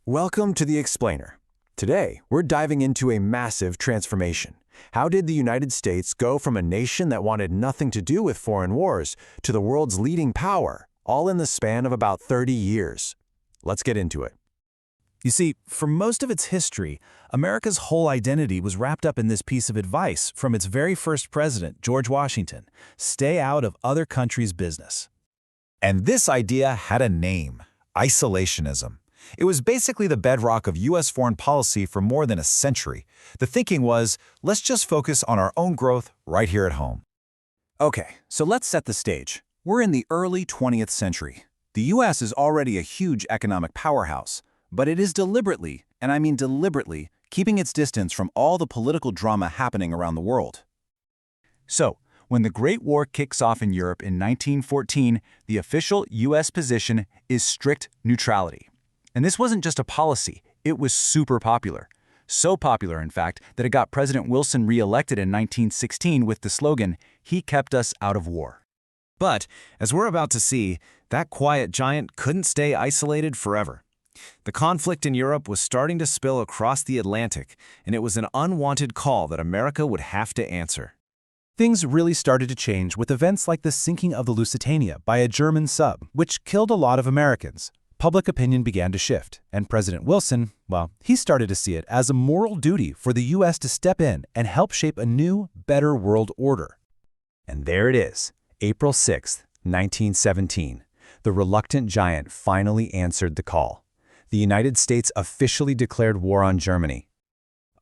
Welcome to The Explainer. Today, we're diving into a massive transformation. How did the United States go from a nation that wanted nothing to do with foreign wars to the world's leading power, all in the span of about 30 years? Let's get into it. You see, for most of its history, America's whole identity was wrapped up in this piece of advice from its very first president, George Washington: stay out of other countries' business. And this idea had a name: isolationism. It was basically the bedrock of U.S. foreign policy for more than a century. The thinking was, let's just focus on our own growth right here at home. Okay, so let's set the stage. We're in the early 20th century. The U.S. is already a huge economic powerhouse, but it is deliberately, and I mean deliberately, keeping its distance from all the political drama happening around the world. So, when the Great War kicks off in Europe in 1914, the official U.S. position is strict neutrality. And this wasn't just a policy, it was super popular. So popular, in fact, that it got President Wilson re-elected in 1916 with the slogan, "He kept us out of war." But, as we're about to see, that quiet giant couldn't stay isolated forever. The conflict in Europe was starting to spill across the Atlantic, and it was an unwanted call that America would have to answer. Things really started to change with events like the sinking of the Lusitania by a German sub, which killed a lot of Americans. Public opinion began to shift, and President Wilson, well, he started to see it as a moral duty for the U.S. to step in and help shape a new, better world order. And there it is, April 6, 1917. The reluctant giant finally answered the call. The United States officially declared war on Germany.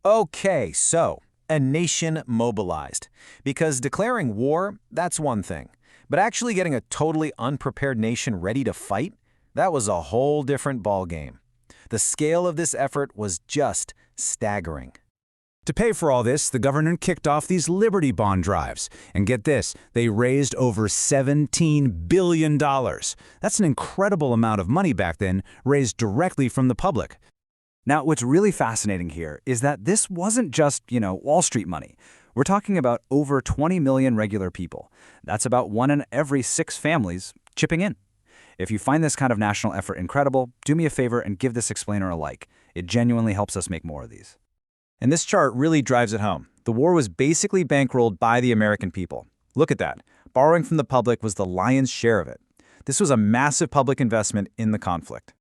Okay, so a nation mobilized. Because declaring war, that's one thing. But actually getting a totally unprepared nation ready to fight? That was a whole different ballgame. The scale of this effort was just staggering. To pay for all this, the government kicked off these Liberty Bond drives. And get this, they raised over $17 billion. That's an incredible amount of money back then, raised directly from the public. Now, what's really fascinating here is that this wasn't just, Wall Street money. We're talking about over 20 million regular people. That's about 1 in every 6 families chipping in. If you find this kind of national effort incredible, do me a favor and give this explainer a like. It genuinely helps us make more of these. And this chart really drives it home. The war was basically bankrolled by the American people. Look at that. Borrowing from the public was the lion's share of it. This was a massive public investment in the conflict.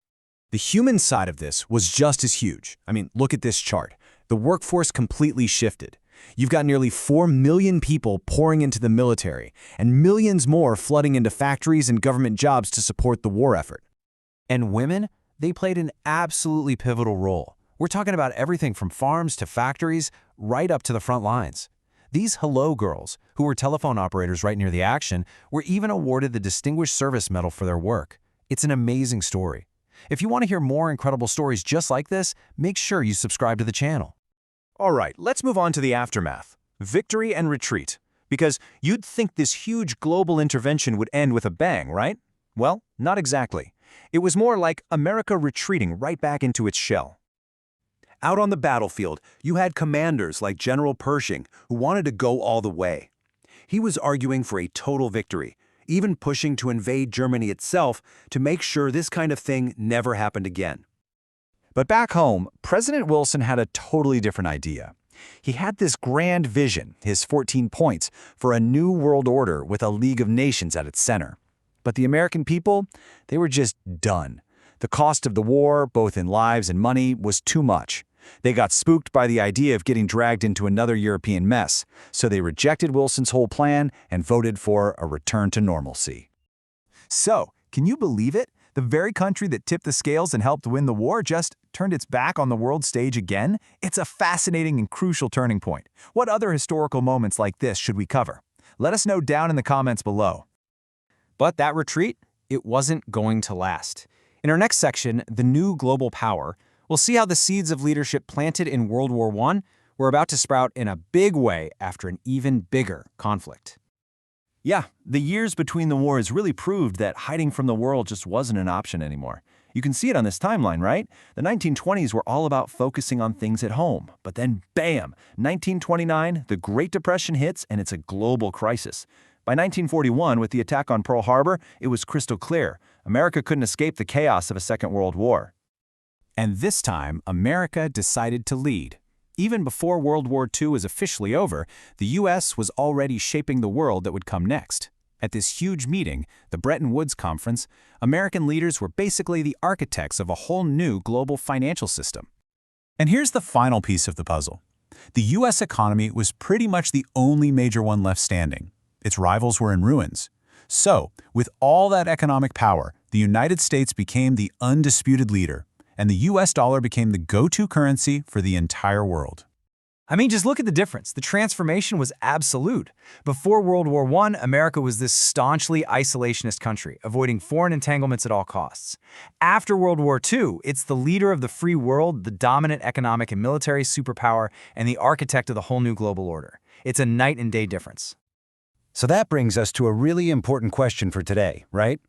The human side of this was just as huge. I mean, look at this chart. The workforce completely shifted. You've got nearly 4 million people pouring into the military, and millions more flooding into factories and government jobs to support the war effort. And women, they played an absolutely pivotal role. We're talking about everything from farms to factories, right up to the front lines. These hello girls, who were telephone operators right near the action, were even awarded the Distinguished Service Medal for their work. It's an amazing story. If you want to hear more incredible stories just like this, make sure you subscribe to the channel. All right, let's move on to the aftermath. Victory and retreat. Because you'd think this huge global intervention would end with a bang, right? Well, not exactly. It was more like America retreating right back into its shell. Out on the battlefield, you had commanders like General Pershing who wanted to go all the way. He was arguing for a total victory, even pushing to invade Germany itself to make sure this kind of thing never happened again. But back home, President Wilson had a totally different idea. He had this grand vision, his 14 points, for a new world order with a League of Nations at its center. But the American people, they were just done. The cost of the war, both in lives and money, was too much. They got spooked by the idea of getting dragged into another European mess, so they rejected Wilson's whole plan and voted for a return to normalcy. So, can you believe it? The very country that tipped the scales and helped win the war just turned its back on the world stage again? It's a fascinating and crucial turning point. What other historical moments like this should we cover? Let us know down in the comments below. But that retreat, it wasn't going to last. In our next section, The New Global Power, we'll see how the seeds of leadership planted in World War I were about to sprout in a big way after an even bigger conflict. Yeah, the years between the wars really proved that hiding from the world just wasn't an option anymore. You can see it on this timeline, right? The 1920s were all about focusing on things at home. But then, bam, 1929, the Great Depression hits and it's a global crisis. By 1941, with the attack on Pearl Harbor, it was crystal clear. America couldn't escape the chaos of a Second World War. And this time, America decided to lead. Even before World War II was officially over, the U.S. was already shaping the world that would come next. At this huge meeting, the Bretton Woods Conference, American leaders were basically the architects of a whole new global financial system. And here's the final piece of the puzzle. The U.S. economy was pretty much the only major one left standing. Its rivals were in ruins. So, with all that economic power, the United States became the undisputed leader, and the U.S. dollar became the go-to currency for the entire world. I mean, just look at the difference. The transformation was absolute. Before World War I, America was this staunchly isolationist country, avoiding foreign entanglements at all costs. After World War II, it's the leader of the free world, the dominant economic and military superpower, and the architect of the whole new global order. It's a night and day difference. So that brings us to a really important question for today, right?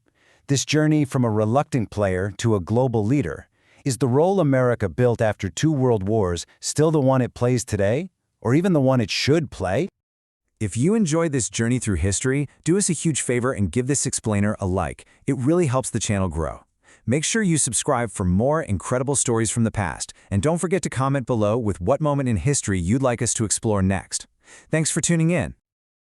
This journey from a reluctant player to a global leader. Is the role America built after 2 world wars still the one it plays today? Or even the one it should play? If you enjoyed this journey through history, do us a huge favor and give this explainer a like. It really helps the channel grow. Make sure you subscribe for more incredible stories from the past, and don't forget to comment below with what moment in history you'd like us to explore next. Thanks for tuning in.